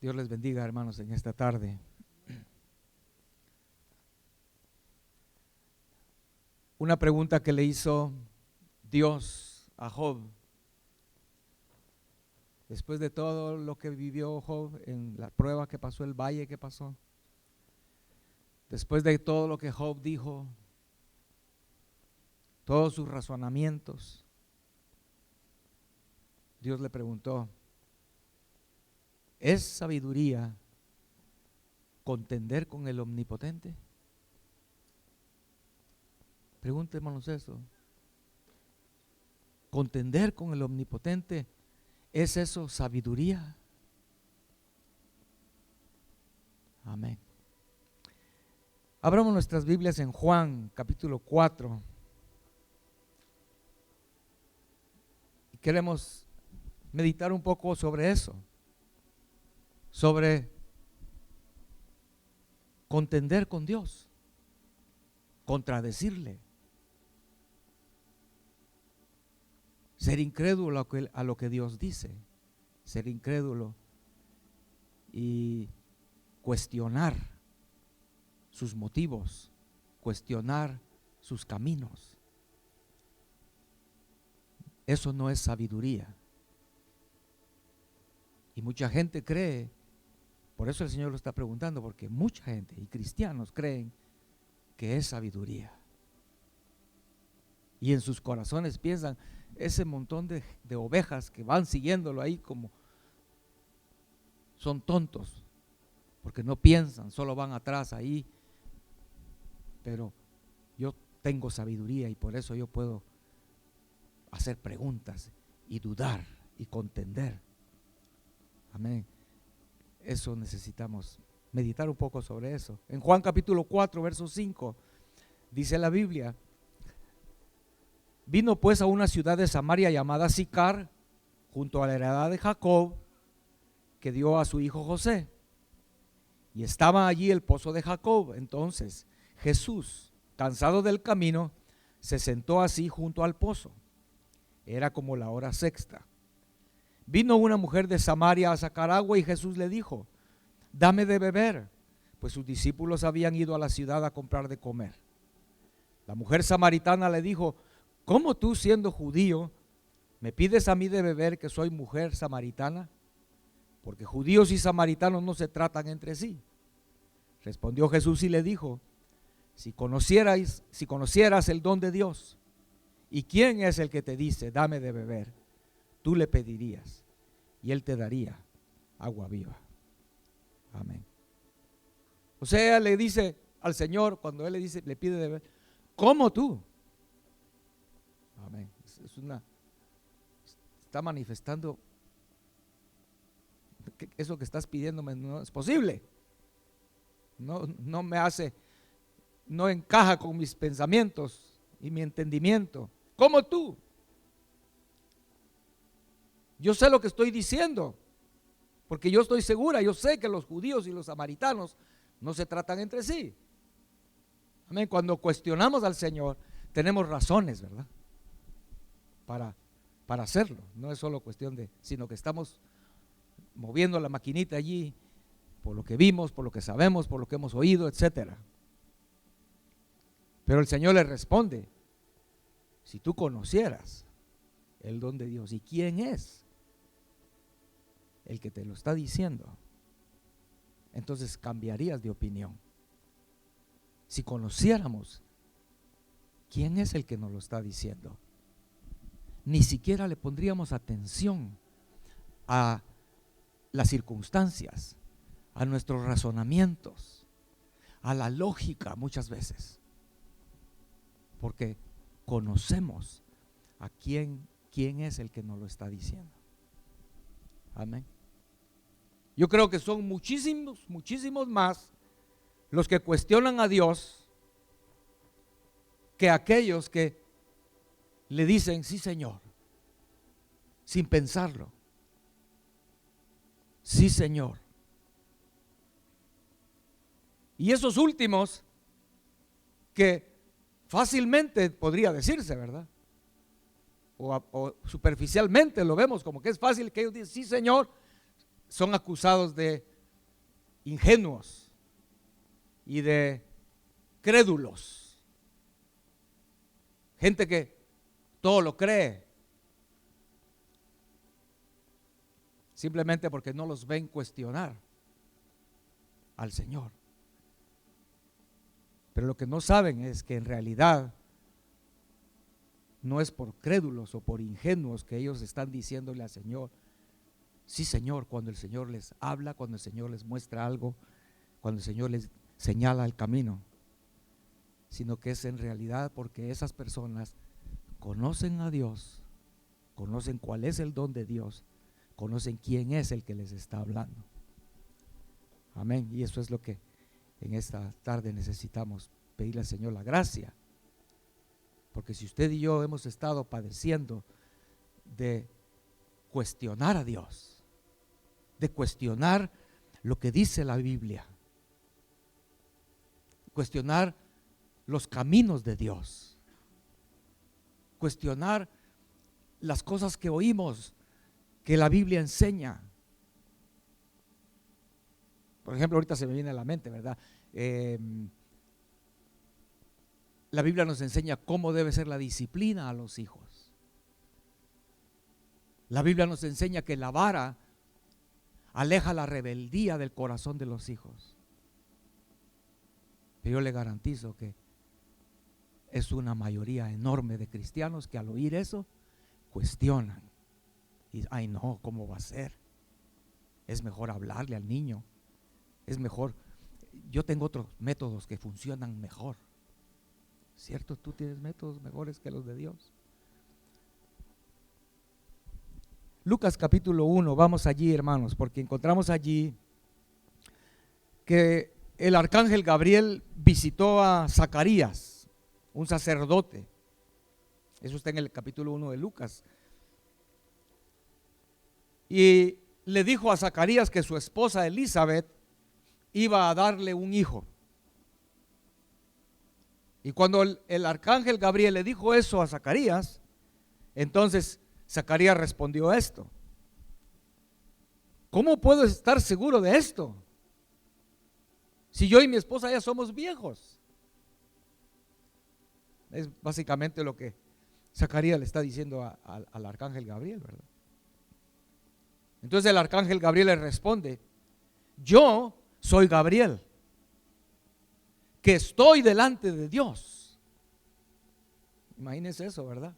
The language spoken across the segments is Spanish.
Dios les bendiga, hermanos, en esta tarde. Una pregunta que le hizo Dios a Job, después de todo lo que vivió Job, en la prueba que pasó, el valle que pasó, después de todo lo que Job dijo, todos sus razonamientos, Dios le preguntó: ¿es sabiduría contender con el Omnipotente? Pregúntenos eso. ¿Contender con el Omnipotente, es eso sabiduría? Amén. Abramos nuestras Biblias en Juan capítulo 4. Y queremos meditar un poco sobre eso, sobre contender con Dios, contradecirle, ser incrédulo a lo que Dios dice, ser incrédulo y cuestionar sus motivos, cuestionar sus caminos. Eso no es sabiduría. Y mucha gente cree, por eso el Señor lo está preguntando, porque mucha gente y cristianos creen que es sabiduría. Y en sus corazones piensan, ese montón de ovejas que van siguiéndolo ahí, como son tontos, porque no piensan, solo van atrás ahí. Pero yo tengo sabiduría y por eso yo puedo hacer preguntas y dudar y contender. Amén. Eso necesitamos meditar un poco sobre eso. En Juan capítulo 4, verso 5, dice la Biblia: vino pues a una ciudad de Samaria llamada Sicar, junto a la heredad de Jacob, que dio a su hijo José. Y estaba allí el pozo de Jacob. Entonces Jesús, cansado del camino, se sentó así junto al pozo. Era como la hora sexta. Vino una mujer de Samaria a sacar agua y Jesús le dijo: dame de beber, pues sus discípulos habían ido a la ciudad a comprar de comer. La mujer samaritana le dijo: ¿cómo tú, siendo judío, me pides a mí de beber, que soy mujer samaritana? Porque judíos y samaritanos no se tratan entre sí. Respondió Jesús y le dijo: si conocieras el don de Dios, y quién es el que te dice dame de beber, tú le pedirías y él te daría agua viva. Amén. O sea, le dice al Señor, cuando él le pide de beber: ¿cómo tú? Amén. Está manifestando que eso que estás pidiéndome no es posible. No me hace, no encaja con mis pensamientos y mi entendimiento. ¿Cómo tú? Yo sé lo que estoy diciendo, porque yo estoy segura, yo sé que los judíos y los samaritanos no se tratan entre sí. Amén. Cuando cuestionamos al Señor, tenemos razones, ¿verdad? Para hacerlo. No es solo cuestión de, sino que estamos moviendo la maquinita allí por lo que vimos, por lo que sabemos, por lo que hemos oído, etcétera. Pero el Señor le responde: si tú conocieras el don de Dios y quién es el que te lo está diciendo, entonces cambiarías de opinión. Si conociéramos quién es el que nos lo está diciendo, ni siquiera le pondríamos atención a las circunstancias, a nuestros razonamientos, a la lógica muchas veces, porque conocemos a quién es el que nos lo está diciendo. Amén. Yo creo que son muchísimos más los que cuestionan a Dios que aquellos que le dicen sí, Señor, sin pensarlo. Sí, Señor. Y esos últimos, que fácilmente podría decirse, ¿verdad? O superficialmente lo vemos como que es fácil que ellos digan sí, Señor, son acusados de ingenuos y de crédulos. Gente que todo lo cree, simplemente porque no los ven cuestionar al Señor. Pero lo que no saben es que en realidad no es por crédulos o por ingenuos que ellos están diciéndole al Señor, sí Señor, cuando el Señor les habla, cuando el Señor les muestra algo, cuando el Señor les señala el camino, sino que es en realidad porque esas personas conocen a Dios, conocen cuál es el don de Dios, conocen quién es el que les está hablando. Amén. Y eso es lo que en esta tarde necesitamos, pedirle al Señor la gracia. Porque si usted y yo hemos estado padeciendo de cuestionar a Dios, de cuestionar lo que dice la Biblia, cuestionar los caminos de Dios, cuestionar las cosas que oímos, que la Biblia enseña. Por ejemplo, ahorita se me viene a la mente, ¿verdad? La Biblia nos enseña cómo debe ser la disciplina a los hijos. La Biblia nos enseña que la vara aleja la rebeldía del corazón de los hijos. Pero yo le garantizo que es una mayoría enorme de cristianos que al oír eso cuestionan. Y ay no, ¿cómo va a ser? Es mejor hablarle al niño. Es mejor. Yo tengo otros métodos que funcionan mejor. ¿Cierto? Tú tienes métodos mejores que los de Dios. Lucas capítulo 1, vamos allí, hermanos, porque encontramos allí que el arcángel Gabriel visitó a Zacarías, un sacerdote. Eso está en el capítulo 1 de Lucas. Y le dijo a Zacarías que su esposa Elizabeth iba a darle un hijo. Y cuando el arcángel Gabriel le dijo eso a Zacarías, entonces Zacarías respondió esto: ¿cómo puedo estar seguro de esto? Si yo y mi esposa ya somos viejos. Es básicamente lo que Zacarías le está diciendo al arcángel Gabriel, ¿verdad? Entonces el arcángel Gabriel le responde: yo soy Gabriel, que estoy delante de Dios. Imagínense eso, ¿verdad?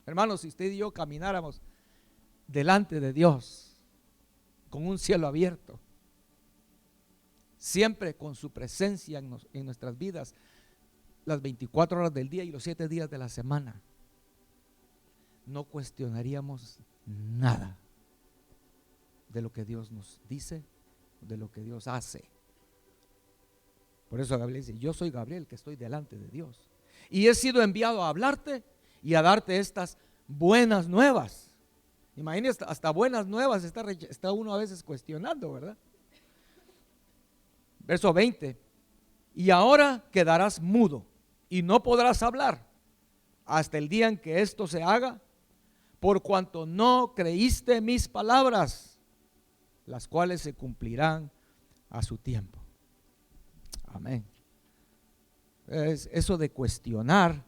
Hermanos, si usted y yo camináramos delante de Dios con un cielo abierto, siempre con su presencia en nuestras vidas, las 24 horas del día y los 7 días de la semana, no cuestionaríamos nada de lo que Dios nos dice, de lo que Dios hace. Por eso Gabriel dice: yo soy Gabriel, que estoy delante de Dios, y he sido enviado a hablarte y a darte estas buenas nuevas. Imagínense, hasta buenas nuevas está uno a veces cuestionando, ¿verdad? Verso 20: y ahora quedarás mudo y no podrás hablar hasta el día en que esto se haga, por cuanto no creíste mis palabras, las cuales se cumplirán a su tiempo. Amén. Eso de cuestionar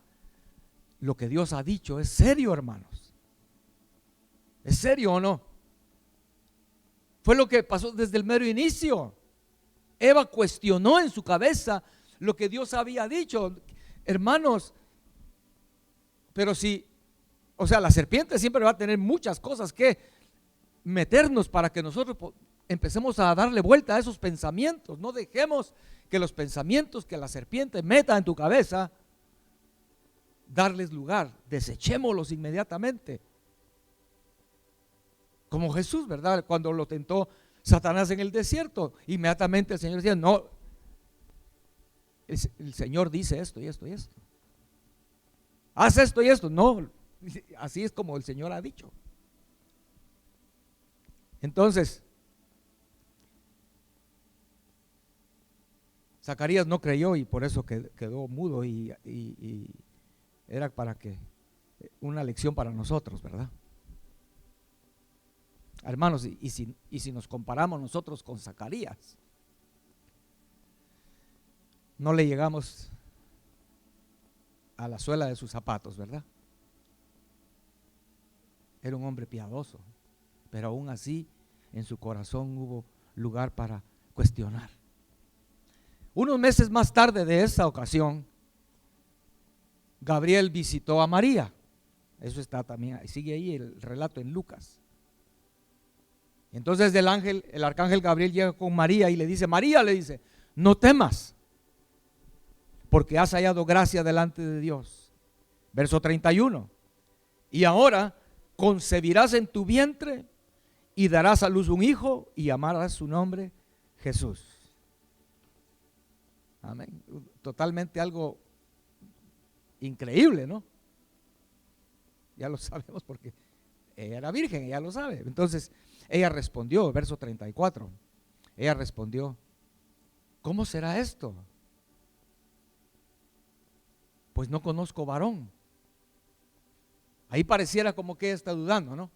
lo que Dios ha dicho es serio, hermanos. ¿Es serio o no? Fue lo que pasó desde el mero inicio. Eva cuestionó en su cabeza lo que Dios había dicho. Hermanos, pero si, o sea, la serpiente siempre va a tener muchas cosas que meternos para que nosotros empecemos a darle vuelta a esos pensamientos. No dejemos que los pensamientos que la serpiente meta en tu cabeza, darles lugar, desechémoslos inmediatamente. Como Jesús, ¿verdad? Cuando lo tentó Satanás en el desierto, inmediatamente el Señor decía: no, el Señor dice esto y esto y esto. Haz esto y esto. No, así es como el Señor ha dicho. Entonces, Zacarías no creyó y por eso quedó mudo, y era para que una lección para nosotros, ¿verdad? Hermanos, y si nos comparamos nosotros con Zacarías, no le llegamos a la suela de sus zapatos, ¿verdad? Era un hombre piadoso, pero aún así en su corazón hubo lugar para cuestionar. Unos meses más tarde de esa ocasión, Gabriel visitó a María. Eso está también, sigue ahí el relato en Lucas. Entonces el arcángel Gabriel llega con María y le dice, María, le dice, no temas, porque has hallado gracia delante de Dios. Verso 31. Y ahora concebirás en tu vientre y darás a luz un hijo y llamarás su nombre Jesús. Amén. Totalmente algo increíble, ¿no? Ya lo sabemos porque ella era virgen, ella lo sabe. Entonces ella respondió, verso 34. Ella respondió, ¿cómo será esto? Pues no conozco varón. Ahí pareciera como que ella está dudando, ¿no?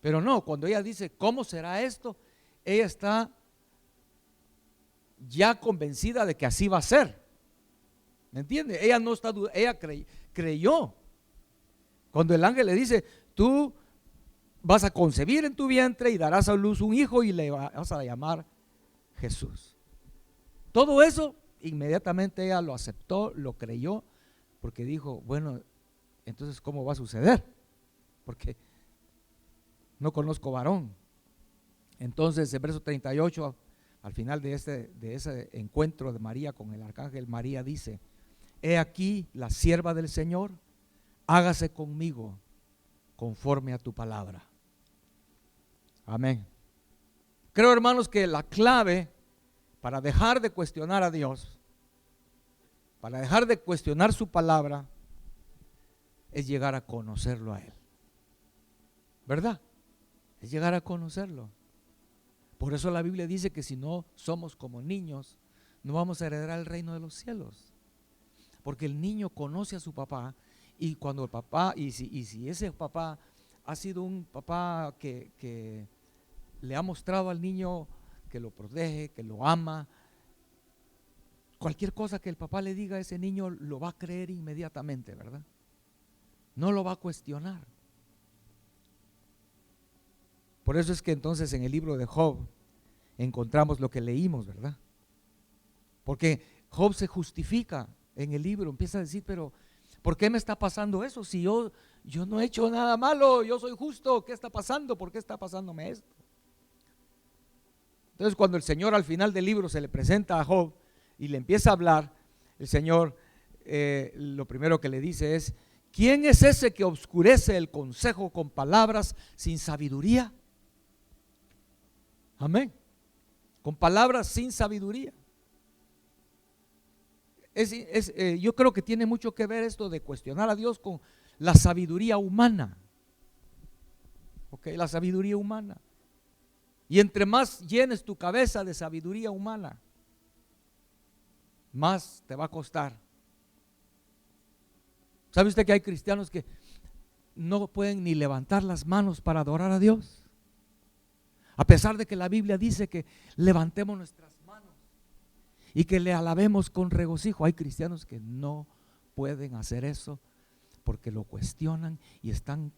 Pero no, cuando ella dice, ¿cómo será esto? Ella está ya convencida de que así va a ser. ¿Me entiende? Ella no está dudando, ella creyó. Cuando el ángel le dice, tú vas a concebir en tu vientre y darás a luz un hijo y le vas a llamar Jesús. Todo eso, inmediatamente ella lo aceptó, lo creyó, porque dijo, bueno, entonces ¿cómo va a suceder? Porque no conozco varón. Entonces, en verso 38, al final de ese encuentro de María con el arcángel, María dice, he aquí la sierva del Señor, hágase conmigo conforme a tu palabra. Amén. Creo, hermanos, que la clave para dejar de cuestionar a Dios, para dejar de cuestionar su palabra, es llegar a conocerlo a Él. ¿Verdad? Es llegar a conocerlo. Por eso la Biblia dice que si no somos como niños, no vamos a heredar el reino de los cielos. Porque el niño conoce a su papá, y cuando el papá, y si ese papá ha sido un papá que le ha mostrado al niño que lo protege, que lo ama, cualquier cosa que el papá le diga a ese niño lo va a creer inmediatamente, ¿verdad? No lo va a cuestionar. Por eso es que entonces en el libro de Job encontramos lo que leímos, ¿verdad? Porque Job se justifica en el libro, empieza a decir, pero ¿por qué me está pasando eso? Si yo no he hecho nada malo, yo soy justo, ¿qué está pasando? ¿Por qué está pasándome esto? Entonces cuando el Señor al final del libro se le presenta a Job y le empieza a hablar, el Señor lo primero que le dice es, ¿quién es ese que obscurece el consejo con palabras sin sabiduría? Amén. Con palabras sin sabiduría. Yo creo que tiene mucho que ver esto de cuestionar a Dios con la sabiduría humana. Ok, la sabiduría humana. Y entre más llenes tu cabeza de sabiduría humana, más te va a costar. ¿Sabe usted que hay cristianos que no pueden ni levantar las manos para adorar a Dios? A pesar de que la Biblia dice que levantemos nuestras manos y que le alabemos con regocijo, hay cristianos que no pueden hacer eso porque lo cuestionan y están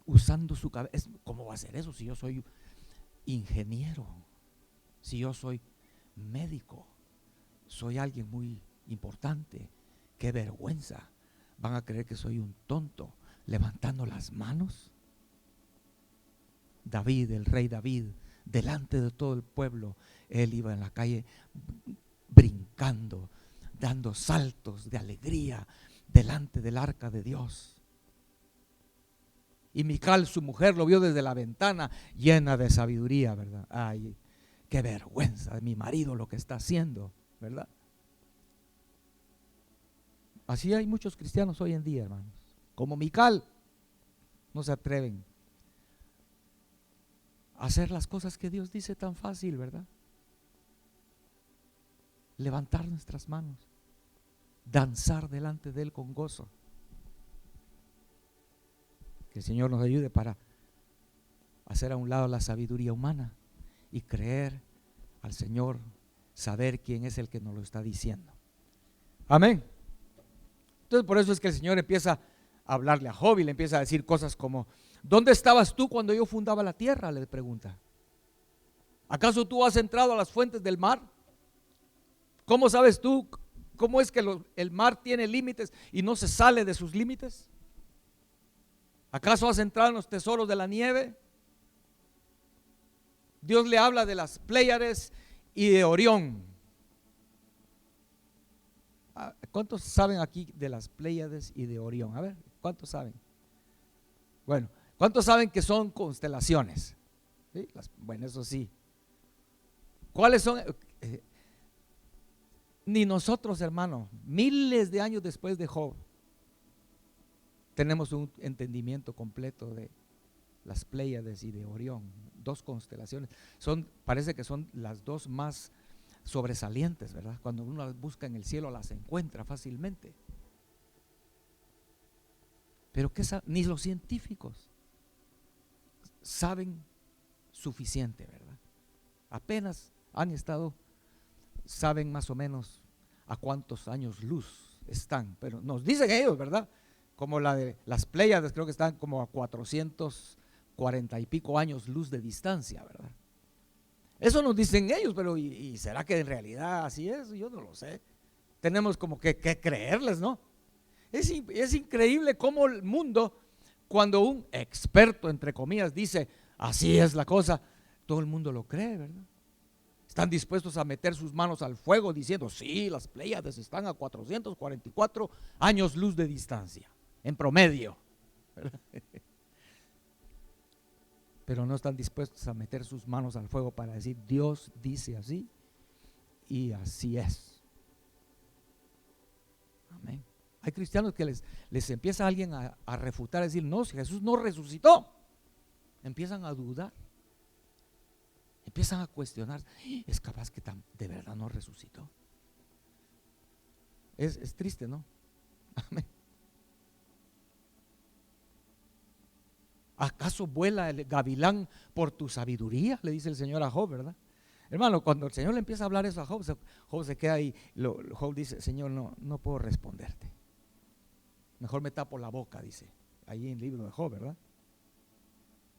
usando su cabeza. ¿Cómo va a ser eso si yo soy ingeniero? Si yo soy médico, soy alguien muy importante. Qué vergüenza. Van a creer que soy un tonto levantando las manos. David, el rey David, delante de todo el pueblo, él iba en la calle brincando, dando saltos de alegría delante del arca de Dios. Y Mical, su mujer, lo vio desde la ventana llena de sabiduría, ¿verdad? Ay, qué vergüenza de mi marido lo que está haciendo, ¿verdad? Así hay muchos cristianos hoy en día, hermanos. Como Mical, no se atreven a hacer las cosas que Dios dice tan fácil, ¿verdad? Levantar nuestras manos, danzar delante de Él con gozo. Que el Señor nos ayude para hacer a un lado la sabiduría humana y creer al Señor, saber quién es el que nos lo está diciendo. Amén. Entonces por eso es que el Señor empieza a hablarle a Job y le empieza a decir cosas como: ¿dónde estabas tú cuando yo fundaba la tierra?, le pregunta. ¿Acaso tú has entrado a las fuentes del mar? ¿Cómo sabes tú cómo es que el mar tiene límites y no se sale de sus límites? ¿Acaso has entrado en los tesoros de la nieve? Dios le habla de las Pléyades y de Orión. ¿Cuántos saben aquí de las Pléyades y de Orión? A ver, ¿cuántos saben? Bueno, ¿cuántos saben que son constelaciones? ¿Sí? Bueno, eso sí. ¿Cuáles son? Ni nosotros, hermano, miles de años después de Job, tenemos un entendimiento completo de las Pléyades y de Orión, dos constelaciones. Parece que son las dos más sobresalientes, ¿verdad? Cuando uno las busca en el cielo las encuentra fácilmente. Pero ni los científicos saben suficiente, ¿verdad? Apenas saben más o menos a cuántos años luz están, pero nos dicen ellos, ¿verdad? Como la de las Pléyades, creo que están como a 440 y pico años luz de distancia, ¿verdad? Eso nos dicen ellos, pero ¿y será que en realidad así es? Yo no lo sé. Tenemos como que creerles, ¿no? Es increíble cómo el mundo, cuando un experto, entre comillas, dice así es la cosa, todo el mundo lo cree, ¿verdad? Están dispuestos a meter sus manos al fuego diciendo: sí, las Pléyades están a 444 años luz de distancia, en promedio, ¿verdad? Pero no están dispuestos a meter sus manos al fuego para decir: Dios dice así y así es. Amén. Hay cristianos que les empieza alguien a refutar, a decir: no, si Jesús no resucitó, empiezan a dudar, empiezan a cuestionar: es capaz que de verdad no resucitó. Es triste, ¿no? Amén. ¿Acaso vuela el gavilán por tu sabiduría?, le dice el Señor a Job, ¿verdad? Hermano, cuando el Señor le empieza a hablar eso a Job, Job se queda ahí. Job dice: Señor, no puedo responderte. Mejor me tapo la boca, dice, ahí en el libro de Job, ¿verdad?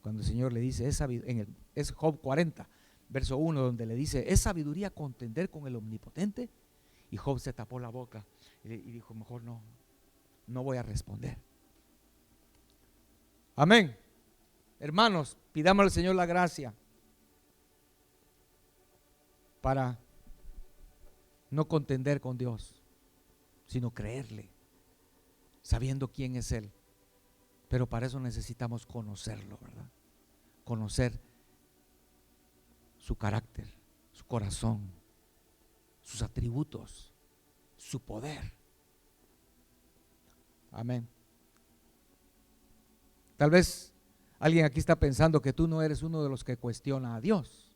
Cuando el Señor le dice, es Job 40, verso 1, donde le dice: ¿es sabiduría contender con el omnipotente? Y Job se tapó la boca y dijo: mejor no voy a responder. Amén. Hermanos, pidamos al Señor la gracia para no contender con Dios, sino creerle, sabiendo quién es Él. Pero para eso necesitamos conocerlo, ¿verdad? Conocer su carácter, su corazón, sus atributos, su poder. Amén. Tal vez alguien aquí está pensando que tú no eres uno de los que cuestiona a Dios.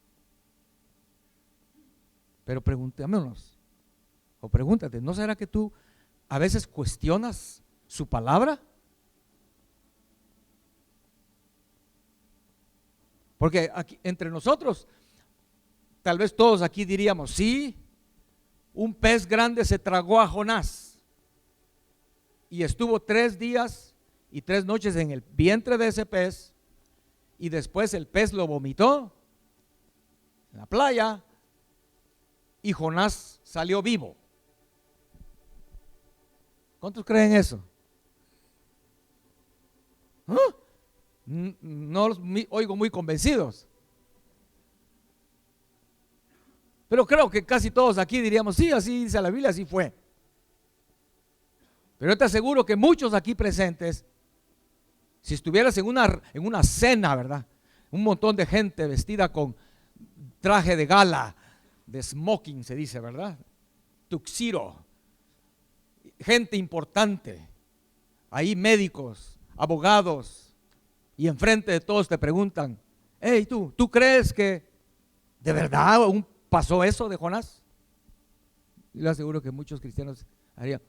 Pero preguntémonos, o pregúntate: ¿no será que tú a veces cuestionas su palabra? Porque aquí, entre nosotros, tal vez todos aquí diríamos: sí, un pez grande se tragó a Jonás y estuvo 3 días y 3 noches en el vientre de ese pez, y después el pez lo vomitó en la playa y Jonás salió vivo. ¿Cuántos creen eso? ¿Ah? No los oigo muy convencidos, pero creo que casi todos aquí diríamos: sí, así dice la Biblia, así fue. Pero yo te aseguro que muchos aquí presentes, si estuvieras en una cena, ¿verdad? Un montón de gente vestida con traje de gala, de smoking se dice, ¿verdad? Tuxedo, gente importante, ahí médicos, abogados, y enfrente de todos te preguntan: hey, ¿tú crees que de verdad aún pasó eso de Jonás? Yo le aseguro que muchos cristianos harían: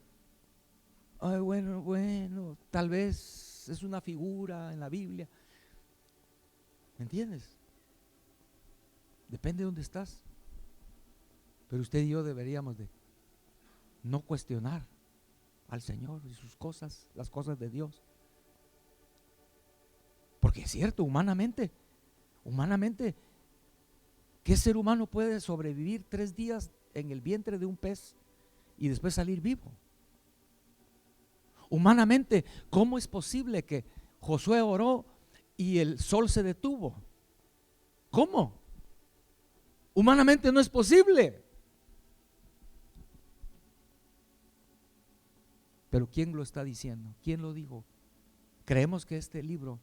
ay, bueno, tal vez es una figura en la Biblia. ¿Me entiendes? Depende de dónde estás. Pero usted y yo deberíamos de no cuestionar al Señor y sus cosas, las cosas de Dios. Porque es cierto, humanamente, ¿qué ser humano puede sobrevivir 3 días en el vientre de un pez y después salir vivo? Humanamente, ¿cómo es posible que Josué oró y el sol se detuvo? ¿Cómo? Humanamente no es posible. Pero ¿quién lo está diciendo? ¿Quién lo dijo? ¿Creemos que este libro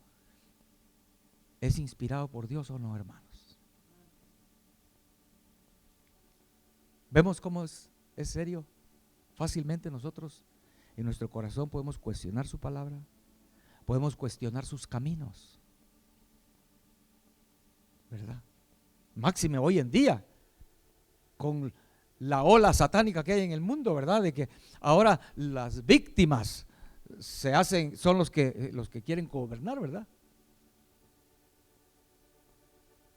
es inspirado por Dios o no, hermanos? ¿Vemos cómo es serio? Fácilmente nosotros en nuestro corazón podemos cuestionar su palabra, podemos cuestionar sus caminos, ¿verdad? Máxime hoy en día, con la ola satánica que hay en el mundo, ¿verdad? De que ahora las víctimas son los que quieren gobernar, ¿verdad?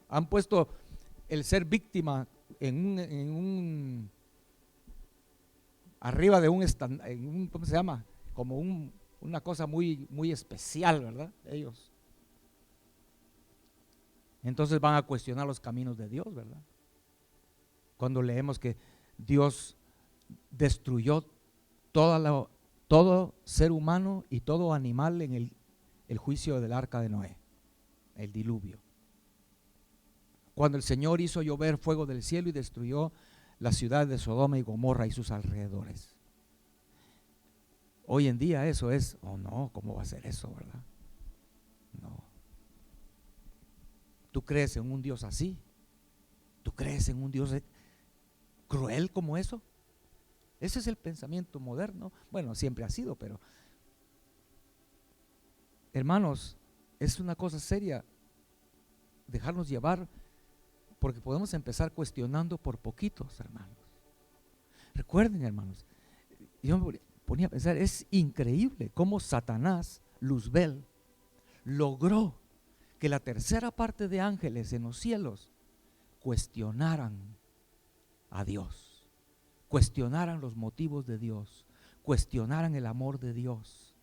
Han puesto el ser víctima arriba de ¿cómo se llama? Como una cosa muy, muy especial, ¿verdad? Ellos. Entonces van a cuestionar los caminos de Dios, ¿verdad? Cuando leemos que Dios destruyó todo ser humano y todo animal en el juicio del arca de Noé, el diluvio. Cuando el Señor hizo llover fuego del cielo y destruyó la ciudad de Sodoma y Gomorra y sus alrededores. Hoy en día eso es, oh no, ¿cómo va a ser eso, verdad? No. ¿Tú crees en un Dios así? ¿Tú crees en un Dios cruel como eso? Ese es el pensamiento moderno. Bueno, siempre ha sido, pero hermanos, es una cosa seria dejarnos llevar, porque podemos empezar cuestionando por poquitos, hermanos. Recuerden, hermanos, yo me ponía a pensar, es increíble cómo Satanás, Luzbel, logró que la tercera parte de ángeles en los cielos cuestionaran a Dios, cuestionaran los motivos de Dios, cuestionaran el amor de Dios,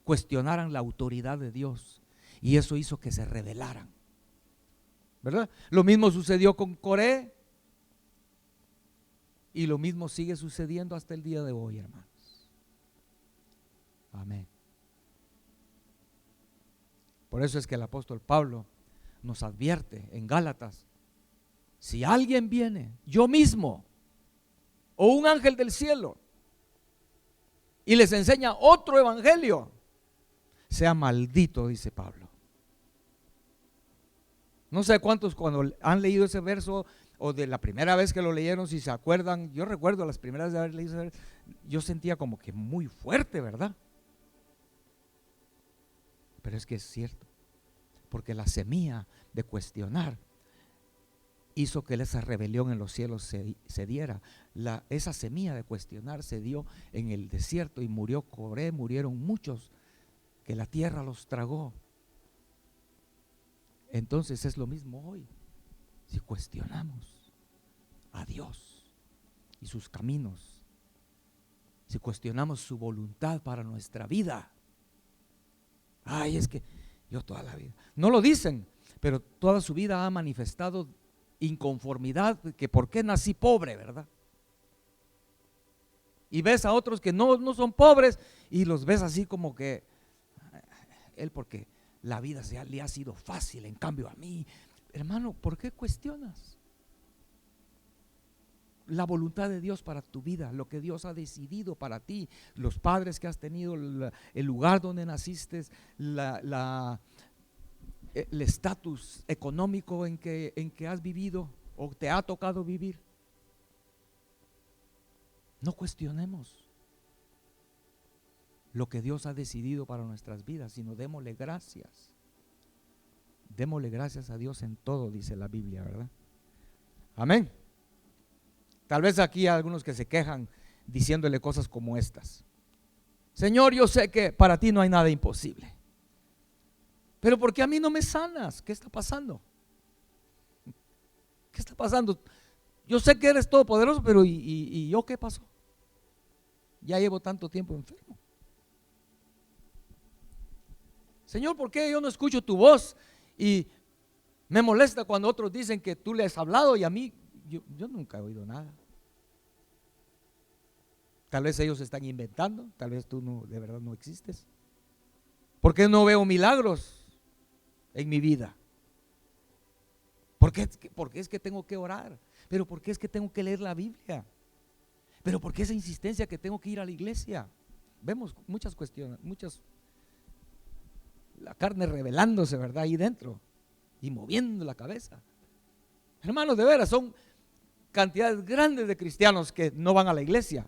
cuestionaran la autoridad de Dios, y eso hizo que se rebelaran, ¿verdad? Lo mismo sucedió con Coré y lo mismo sigue sucediendo hasta el día de hoy, hermanos. Amén. Por eso es que el apóstol Pablo nos advierte en Gálatas: si alguien viene, yo mismo o un ángel del cielo, y les enseña otro evangelio, sea maldito, dice Pablo. No sé cuántos cuando han leído ese verso o de la primera vez que lo leyeron, si se acuerdan. Yo recuerdo las primeras veces de haber leído ese verso, yo sentía como que muy fuerte, ¿verdad? Pero es que es cierto, porque la semilla de cuestionar hizo que esa rebelión en los cielos se diera. Esa semilla de cuestionar se dio en el desierto y murió Coré, murieron muchos, que la tierra los tragó. Entonces es lo mismo hoy. Si cuestionamos a Dios y sus caminos, si cuestionamos su voluntad para nuestra vida, ay, es que yo toda la vida, no lo dicen, pero toda su vida ha manifestado inconformidad, que por qué nací pobre, ¿verdad? Y ves a otros que no son pobres y los ves así como que él, porque la vida le ha sido fácil, en cambio a mí. Hermano, ¿por qué cuestionas la voluntad de Dios para tu vida, lo que Dios ha decidido para ti, los padres que has tenido, el lugar donde naciste, el estatus económico en que has vivido o te ha tocado vivir? No cuestionemos lo que Dios ha decidido para nuestras vidas, sino démosle gracias. Démosle gracias a Dios en todo, dice la Biblia, ¿verdad? Amén. Tal vez aquí hay algunos que se quejan diciéndole cosas como estas: Señor, yo sé que para ti no hay nada imposible. pero ¿por qué a mí no me sanas? ¿Qué está pasando? ¿Qué está pasando? Yo sé que eres todopoderoso, pero ¿y yo qué pasó? Ya llevo tanto tiempo enfermo. Señor, ¿por qué yo no escucho tu voz? Y me molesta cuando otros dicen que tú le has hablado y a mí, yo nunca he oído nada. Tal vez ellos están inventando, tal vez tú no, de verdad no existes. ¿Por qué no veo milagros en mi vida? ¿Por qué es que tengo que orar? ¿Pero por qué es que tengo que leer la Biblia? ¿Pero por qué esa insistencia que tengo que ir a la iglesia? Vemos muchas cuestiones, la carne revelándose, ¿verdad? Ahí dentro y moviendo la cabeza. Hermanos, de veras, son cantidades grandes de cristianos que no van a la iglesia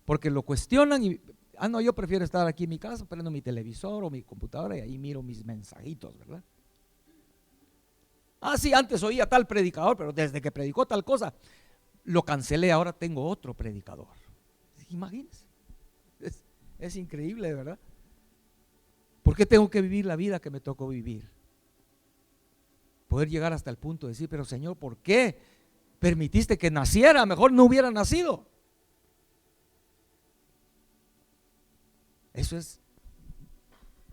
porque lo cuestionan y, no, yo prefiero estar aquí en mi casa, prendo mi televisor o mi computadora y ahí miro mis mensajitos, ¿verdad? Sí, antes oía tal predicador, pero desde que predicó tal cosa, lo cancelé, ahora tengo otro predicador. Imagínense, es increíble, ¿verdad? ¿Por qué tengo que vivir la vida que me tocó vivir? Poder llegar hasta el punto de decir, pero Señor, ¿por qué permitiste que naciera? Mejor no hubiera nacido. Eso es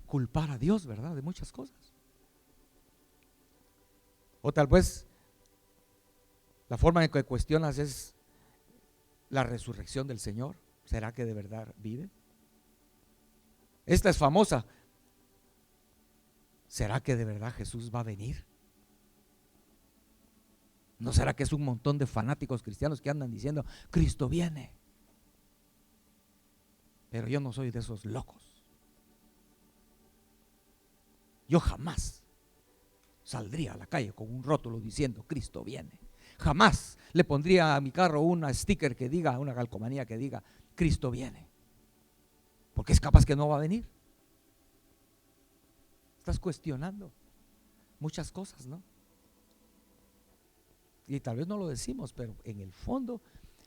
culpar a Dios, ¿verdad? De muchas cosas. O tal vez la forma en que cuestionas es la resurrección del Señor. ¿Será que de verdad vive? Esta es famosa. ¿Será que de verdad Jesús va a venir? ¿No será que es un montón de fanáticos cristianos que andan diciendo, Cristo viene? Pero yo no soy de esos locos. Yo jamás saldría a la calle con un rótulo diciendo, Cristo viene. Jamás le pondría a mi carro una sticker que diga, una calcomanía que diga, Cristo viene. Porque es capaz que no va a venir. Estás cuestionando muchas cosas, ¿no? Y tal vez no lo decimos, pero en el fondo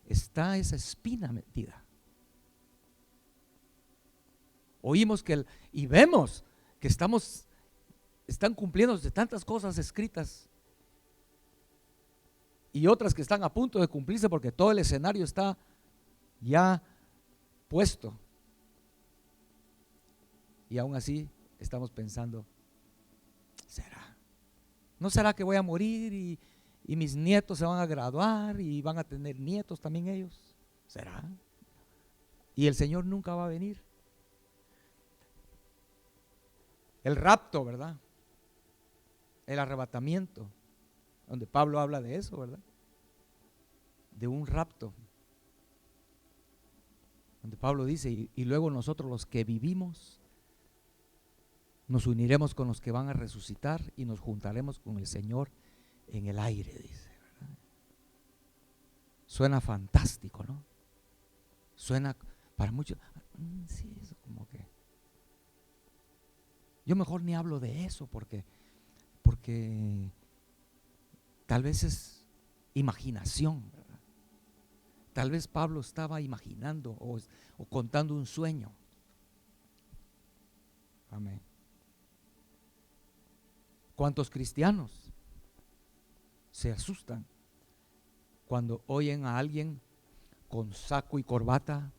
está esa espina metida. Oímos y vemos que están cumpliendo de tantas cosas escritas y otras que están a punto de cumplirse porque todo el escenario está ya puesto. Y aún así estamos pensando, ¿será? ¿No será que voy a morir y mis nietos se van a graduar y van a tener nietos también ellos? ¿Será? Y el Señor nunca va a venir. El rapto, ¿verdad? El arrebatamiento, donde Pablo habla de eso, ¿verdad? De un rapto. Donde Pablo dice, y luego nosotros los que vivimos, nos uniremos con los que van a resucitar y nos juntaremos con el Señor en el aire, dice, ¿verdad? Suena fantástico, ¿no? Suena para muchos, sí, eso como que yo mejor ni hablo de eso porque tal vez es imaginación, ¿verdad? Tal vez Pablo estaba imaginando o contando un sueño. Amén. ¿Cuántos cristianos se asustan cuando oyen a alguien con saco y corbata,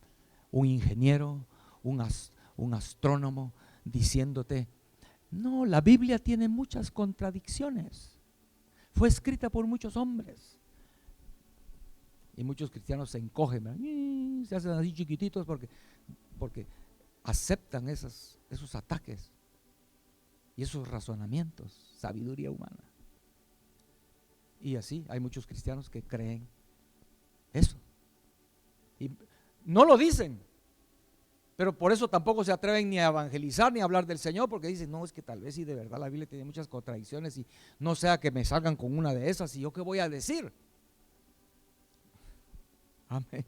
un ingeniero, un astrónomo, diciéndote, no, la Biblia tiene muchas contradicciones, fue escrita por muchos hombres? Y muchos cristianos se encogen, ¿verdad? Se hacen así chiquititos porque aceptan esos ataques y esos razonamientos, sabiduría humana. Y así hay muchos cristianos que creen eso. Y no lo dicen, pero por eso tampoco se atreven ni a evangelizar ni a hablar del Señor, porque dicen, no, es que tal vez sí, de verdad la Biblia tiene muchas contradicciones y no sea que me salgan con una de esas y yo qué voy a decir. Amén.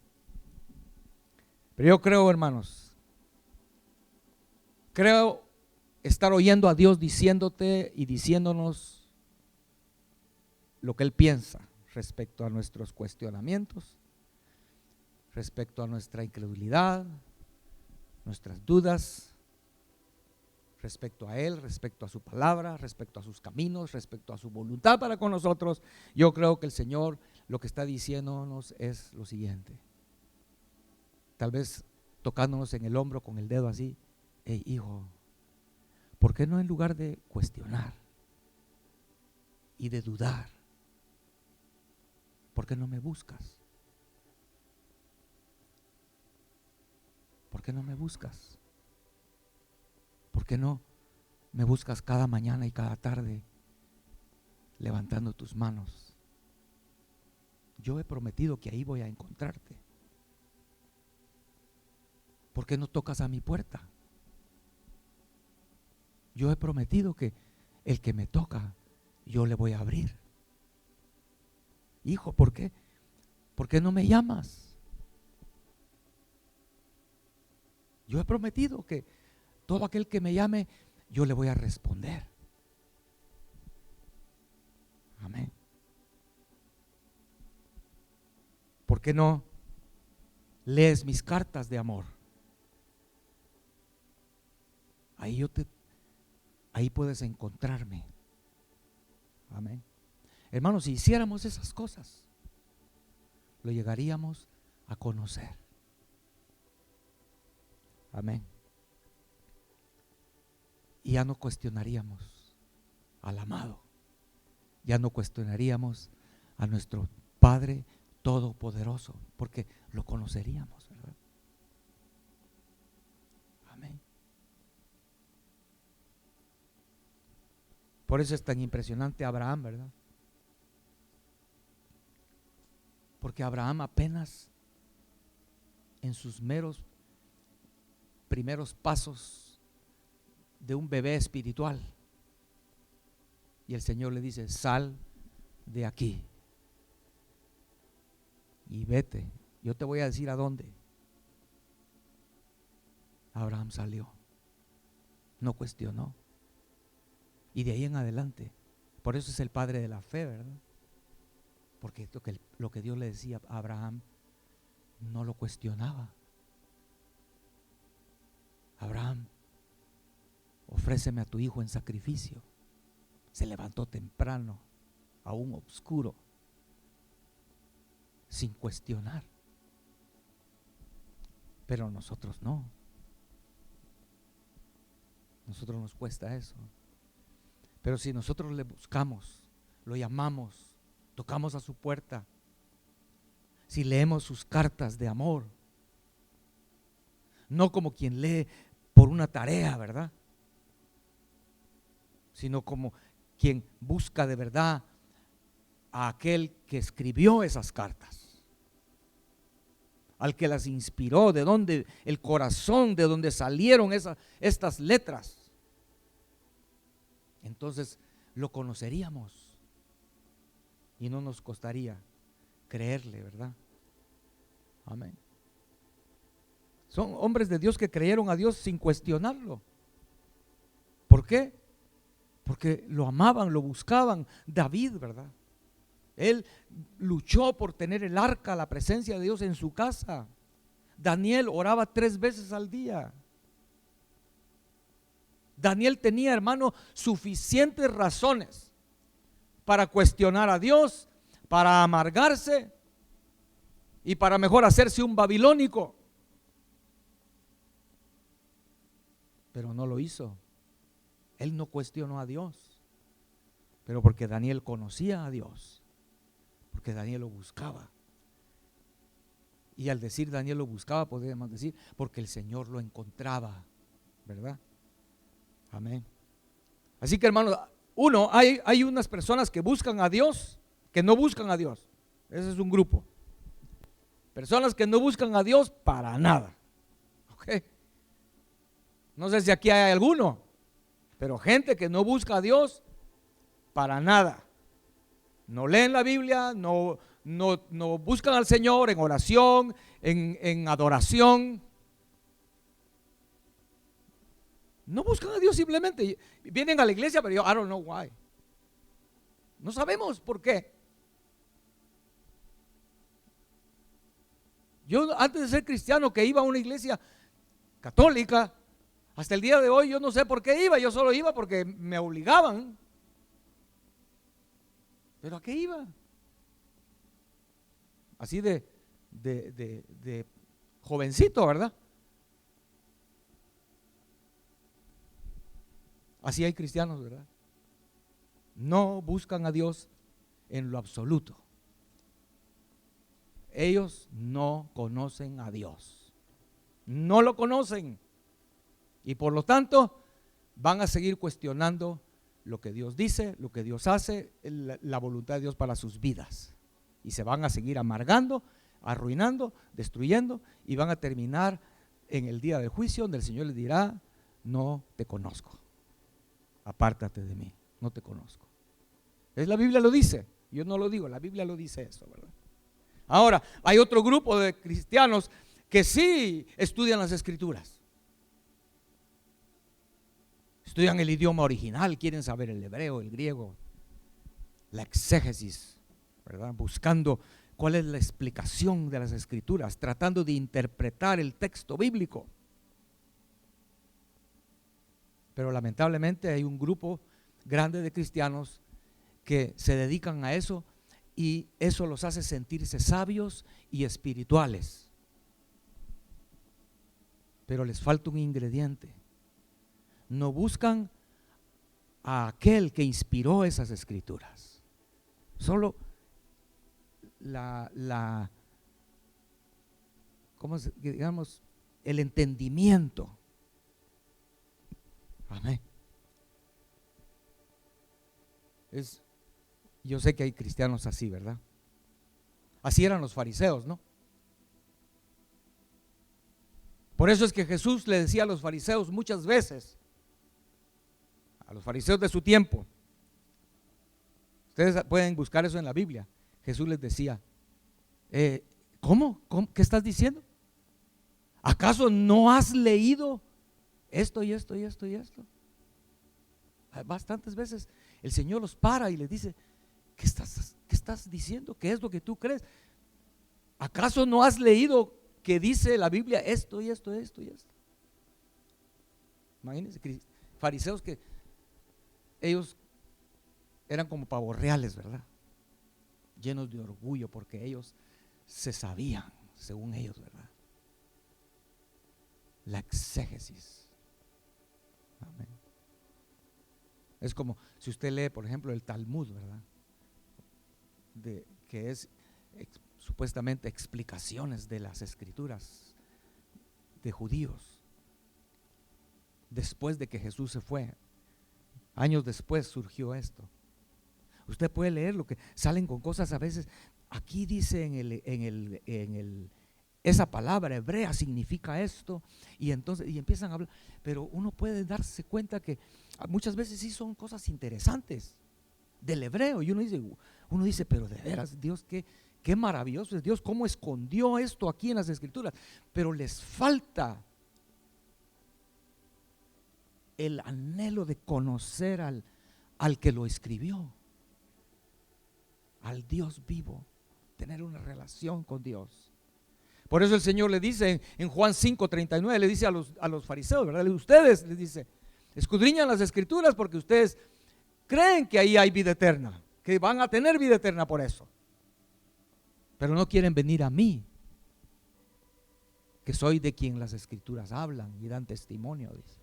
Pero yo creo, hermanos, creo estar oyendo a Dios diciéndote y diciéndonos lo que Él piensa respecto a nuestros cuestionamientos, respecto a nuestra incredulidad, nuestras dudas, respecto a Él, respecto a su palabra, respecto a sus caminos, respecto a su voluntad para con nosotros, yo creo que el Señor lo que está diciéndonos es lo siguiente. Tal vez tocándonos en el hombro con el dedo así: hey, hijo, ¿por qué no en lugar de cuestionar y de dudar, por qué no me buscas? ¿Por qué no me buscas? ¿Por qué no me buscas cada mañana y cada tarde levantando tus manos? Yo he prometido que ahí voy a encontrarte. ¿Por qué no tocas a mi puerta? Yo he prometido que el que me toca, yo le voy a abrir. Hijo, ¿por qué? ¿Por qué no me llamas? Yo he prometido que todo aquel que me llame, yo le voy a responder. Amén. ¿Por qué no lees mis cartas de amor? Ahí puedes encontrarme. Amén. Hermanos, si hiciéramos esas cosas, lo llegaríamos a conocer. Amén. Y ya no cuestionaríamos al amado, ya no cuestionaríamos a nuestro Padre Todopoderoso, porque lo conoceríamos, ¿verdad? Amén. Por eso es tan impresionante Abraham, ¿verdad? Porque Abraham apenas en sus meros primeros pasos de un bebé espiritual, y el Señor le dice: sal de aquí y vete, yo te voy a decir a dónde. Abraham salió, no cuestionó, y de ahí en adelante, por eso es el padre de la fe, ¿verdad? Porque lo que Dios le decía a Abraham no lo cuestionaba. Abraham, ofréceme a tu hijo en sacrificio. Se levantó temprano, aún oscuro, sin cuestionar. Pero nosotros no. Nosotros nos cuesta eso. Pero si nosotros le buscamos, lo llamamos, tocamos a su puerta, si leemos sus cartas de amor, no como quien lee por una tarea, ¿verdad? Sino como quien busca de verdad a aquel que escribió esas cartas, al que las inspiró, de donde el corazón, de donde salieron estas letras. Entonces lo conoceríamos y no nos costaría creerle, ¿verdad? Amén. Son hombres de Dios que creyeron a Dios sin cuestionarlo. ¿Por qué? Porque lo amaban, lo buscaban. David, ¿verdad? Él luchó por tener el arca, la presencia de Dios en su casa. Daniel oraba 3 veces al día. Daniel tenía, hermano, suficientes razones para cuestionar a Dios, para amargarse y para mejor hacerse un babilónico. Pero no lo hizo. Él no cuestionó a Dios, pero porque Daniel conocía a Dios, porque Daniel lo buscaba. Y al decir Daniel lo buscaba, podríamos decir porque el Señor lo encontraba, ¿verdad? Amén. Así que, hermano, hay unas personas que buscan a Dios, que no buscan a Dios. Ese es un grupo. Personas que no buscan a Dios para nada. ¿Ok? No sé si aquí hay alguno, pero gente que no busca a Dios para nada. No leen la Biblia, no buscan al Señor en oración, en adoración. No buscan a Dios, simplemente vienen a la iglesia, pero yo I don't know why. No sabemos por qué. Yo antes de ser cristiano, que iba a una iglesia católica, Hasta el día de hoy yo no sé por qué iba, yo solo iba porque me obligaban. ¿Pero a qué iba? Así de jovencito, ¿verdad? Así hay cristianos, ¿verdad? No buscan a Dios en lo absoluto. Ellos no conocen a Dios. No lo conocen. Y por lo tanto van a seguir cuestionando lo que Dios dice, lo que Dios hace, la voluntad de Dios para sus vidas. Y se van a seguir amargando, arruinando, destruyendo, y van a terminar en el día del juicio donde el Señor les dirá: no te conozco, apártate de mí, no te conozco. La Biblia lo dice, yo no lo digo, la Biblia lo dice eso, ¿verdad? Ahora, hay otro grupo de cristianos que sí estudian las Escrituras. Estudian el idioma original, quieren saber el hebreo, el griego, la exégesis, ¿verdad? Buscando cuál es la explicación de las Escrituras, tratando de interpretar el texto bíblico. Pero lamentablemente hay un grupo grande de cristianos que se dedican a eso, y eso los hace sentirse sabios y espirituales. Pero les falta un ingrediente. No buscan a aquel que inspiró esas Escrituras. Solo digamos, el entendimiento. Amén. Yo sé que hay cristianos así, ¿verdad? Así eran los fariseos, ¿no? Por eso es que Jesús le decía a los fariseos muchas veces, a los fariseos de su tiempo, ustedes pueden buscar eso en la Biblia. Jesús les decía: ¿Cómo? ¿Qué estás diciendo? ¿Acaso no has leído esto y esto y esto y esto? Bastantes veces el Señor los para y les dice: ¿Qué estás diciendo? ¿Qué es lo que tú crees? ¿Acaso no has leído que dice la Biblia esto y esto, esto y esto? Imagínense, fariseos que ellos eran como pavos reales, ¿verdad? Llenos de orgullo porque ellos se sabían, según ellos, ¿verdad? La exégesis. Amén. Es como si usted lee, por ejemplo, el Talmud, ¿verdad? Que es supuestamente explicaciones de las Escrituras de judíos. Después de que Jesús se fue, años después surgió esto. Usted puede leer lo que salen con cosas a veces. Aquí dice esa palabra hebrea significa esto, y entonces empiezan a hablar, pero uno puede darse cuenta que muchas veces sí son cosas interesantes del hebreo, y uno dice, pero de veras, Dios, qué maravilloso es Dios, cómo escondió esto aquí en las Escrituras. Pero les falta el anhelo de conocer al que lo escribió, al Dios vivo, tener una relación con Dios. Por eso el Señor le dice en Juan 5:39, le dice a los fariseos, ¿verdad? Ustedes, les dice, escudriñan las Escrituras porque ustedes creen que ahí hay vida eterna, que van a tener vida eterna por eso, pero no quieren venir a mí, que soy de quien las Escrituras hablan y dan testimonio, dice.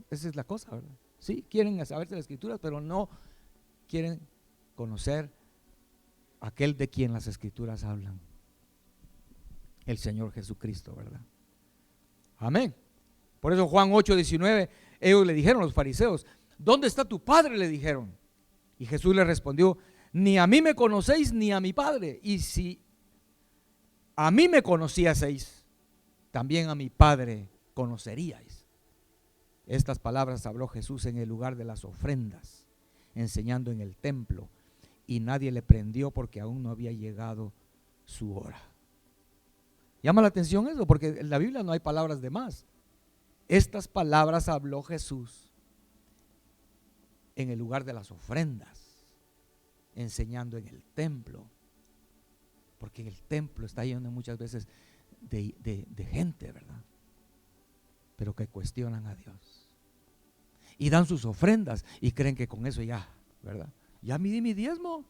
Esa es la cosa, ¿verdad? Sí, quieren saberse las Escrituras, pero no quieren conocer aquel de quien las Escrituras hablan, el Señor Jesucristo, ¿verdad? Amén. Por eso Juan 8:19, ellos le dijeron a los fariseos, ¿dónde está tu Padre?, le dijeron. Y Jesús le respondió, ni a mí me conocéis ni a mi Padre, y si a mí me conocieseis, también a mi Padre conoceríais. Estas palabras habló Jesús en el lugar de las ofrendas, enseñando en el templo, y nadie le prendió porque aún no había llegado su hora. Llama la atención eso, porque en la Biblia no hay palabras de más. Estas palabras habló Jesús en el lugar de las ofrendas, enseñando en el templo, porque el templo está lleno muchas veces de gente, ¿verdad? pero que cuestionan a Dios. Y dan sus ofrendas y creen que con eso ya, ¿verdad? Ya me di mi diezmo,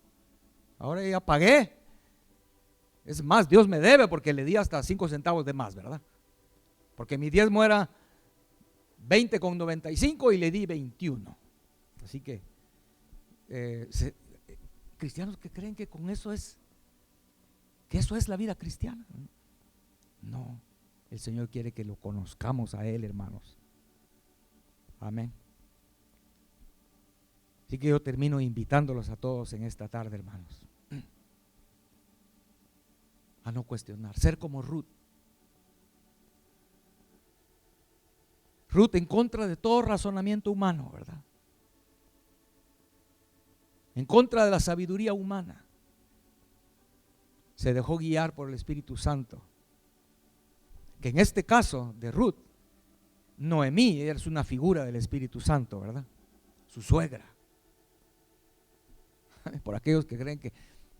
ahora ya pagué. Es más, Dios me debe porque le di hasta 5 centavos de más, ¿verdad? Porque mi diezmo era 20,95 y le di 21. Así que cristianos que creen que con eso es, que eso es la vida cristiana. No, el Señor quiere que lo conozcamos a Él, hermanos. Amén. Así que yo termino invitándolos a todos en esta tarde, hermanos, a no cuestionar, ser como Ruth. Ruth en contra de todo razonamiento humano, ¿verdad? En contra de la sabiduría humana. Se dejó guiar por el Espíritu Santo. Que en este caso de Ruth, Noemí es una figura del Espíritu Santo, ¿verdad? Su suegra. Por aquellos que creen que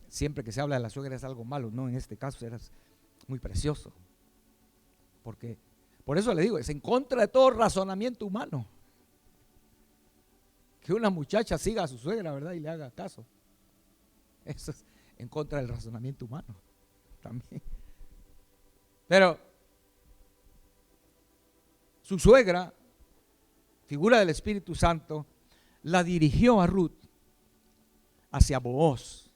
siempre que se habla de la suegra es algo malo, no, en este caso era muy precioso. Porque, por eso le digo, es en contra de todo razonamiento humano. Que una muchacha siga a su suegra, ¿verdad? Y le haga caso. Eso es en contra del razonamiento humano también. Pero su suegra, figura del Espíritu Santo, la dirigió a Ruth hacia Booz.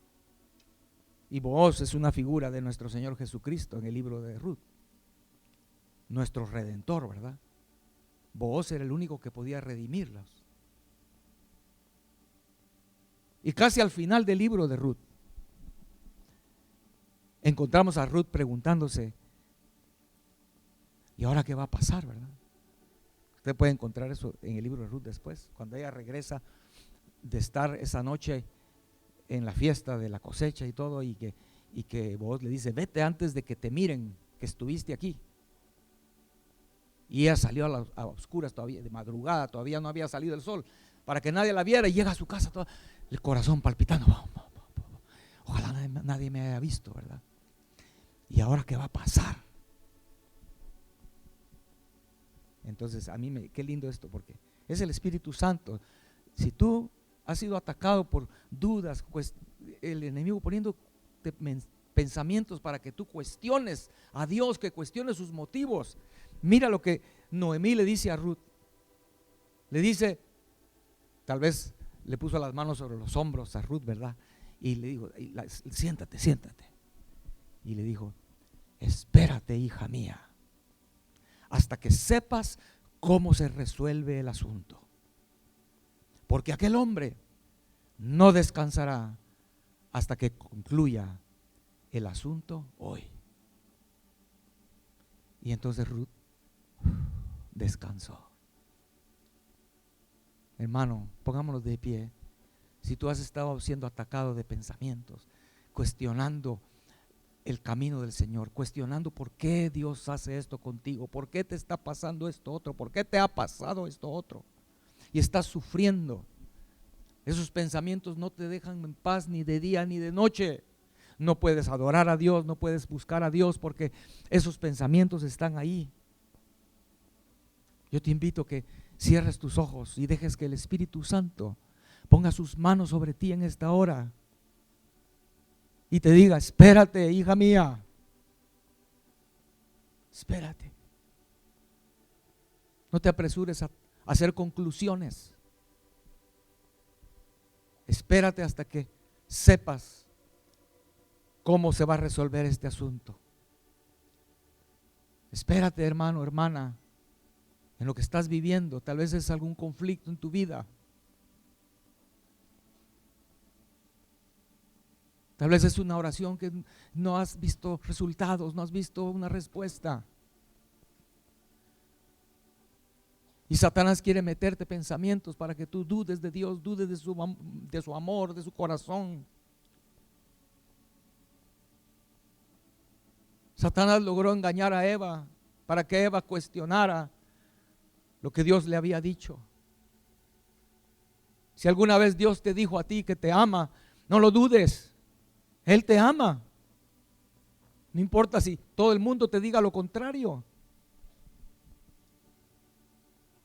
Y Booz es una figura de nuestro Señor Jesucristo en el libro de Ruth. Nuestro Redentor, ¿verdad? Booz era el único que podía redimirlos. Y casi al final del libro de Ruth, encontramos a Ruth preguntándose, ¿y ahora qué va a pasar, verdad? Usted puede encontrar eso en el libro de Ruth después, cuando ella regresa de estar esa noche en la fiesta de la cosecha y todo, y que Booz le dice, vete antes de que te miren que estuviste aquí. Y ella salió a oscuras todavía, de madrugada, todavía no había salido el sol, para que nadie la viera, y llega a su casa todo, el corazón palpitando. Ojalá nadie me haya visto, ¿verdad? ¿Y ahora qué va a pasar? Entonces a mí qué lindo esto, porque es el Espíritu Santo. Si tú has sido atacado por dudas, pues el enemigo poniendo pensamientos para que tú cuestiones a Dios, que cuestiones sus motivos. Mira lo que Noemí le dice a Ruth. Le dice, tal vez le puso las manos sobre los hombros a Ruth, ¿verdad? Y le dijo, siéntate. Y le dijo, espérate, hija mía, hasta que sepas cómo se resuelve el asunto. Porque aquel hombre no descansará hasta que concluya el asunto hoy. Y entonces Ruth descansó. Hermano, pongámonos de pie. Si tú has estado siendo atacado de pensamientos, cuestionando el camino del Señor, cuestionando por qué Dios hace esto contigo, por qué te está pasando esto otro, por qué te ha pasado esto otro, y estás sufriendo, esos pensamientos no te dejan en paz ni de día ni de noche. No puedes adorar a Dios, no puedes buscar a Dios porque esos pensamientos están ahí. Yo te invito a que cierres tus ojos y dejes que el Espíritu Santo ponga sus manos sobre ti en esta hora y te diga, espérate, hija mía, espérate. No te apresures a hacer conclusiones. Espérate hasta que sepas cómo se va a resolver este asunto. Espérate, hermano, hermana, en lo que estás viviendo. Tal vez es algún conflicto en tu vida. Tal vez es una oración que no has visto resultados, no has visto una respuesta. Y Satanás quiere meterte pensamientos para que tú dudes de Dios, dudes de su amor, de su corazón. Satanás logró engañar a Eva para que Eva cuestionara lo que Dios le había dicho. Si alguna vez Dios te dijo a ti que te ama, no lo dudes. Él te ama. No importa si todo el mundo te diga lo contrario.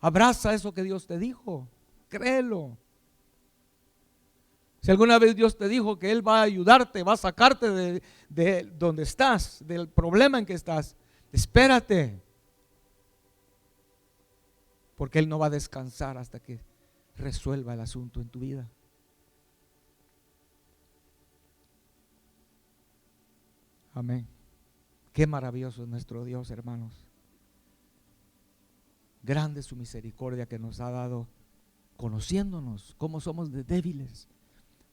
Abraza eso que Dios te dijo, créelo. Si alguna vez Dios te dijo que Él va a ayudarte, va a sacarte de donde estás, del problema en que estás, espérate. Porque Él no va a descansar hasta que resuelva el asunto en tu vida. Amén. Qué maravilloso es nuestro Dios, hermanos. Grande es su misericordia que nos ha dado, conociéndonos cómo somos de débiles.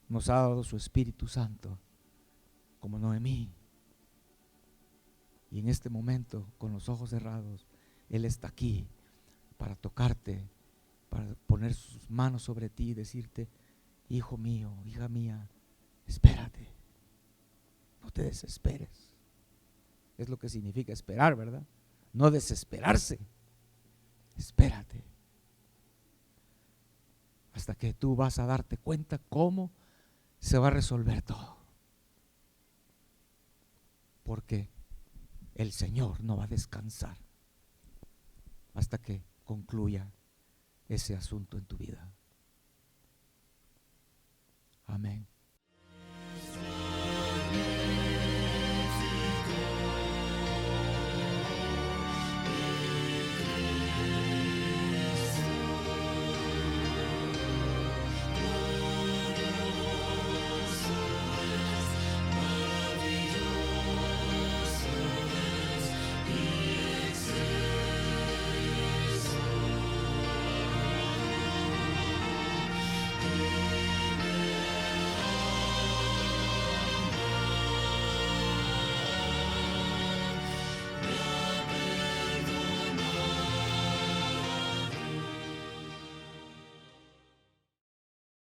Nos ha dado su Espíritu Santo, como Noemí. Y en este momento, con los ojos cerrados, Él está aquí para tocarte, para poner sus manos sobre ti y decirte: hijo mío, hija mía, espérate, no te desesperes. Es lo que significa esperar, ¿verdad? No desesperarse. Espérate hasta que tú vas a darte cuenta cómo se va a resolver todo, porque el Señor no va a descansar hasta que concluya ese asunto en tu vida. Amén.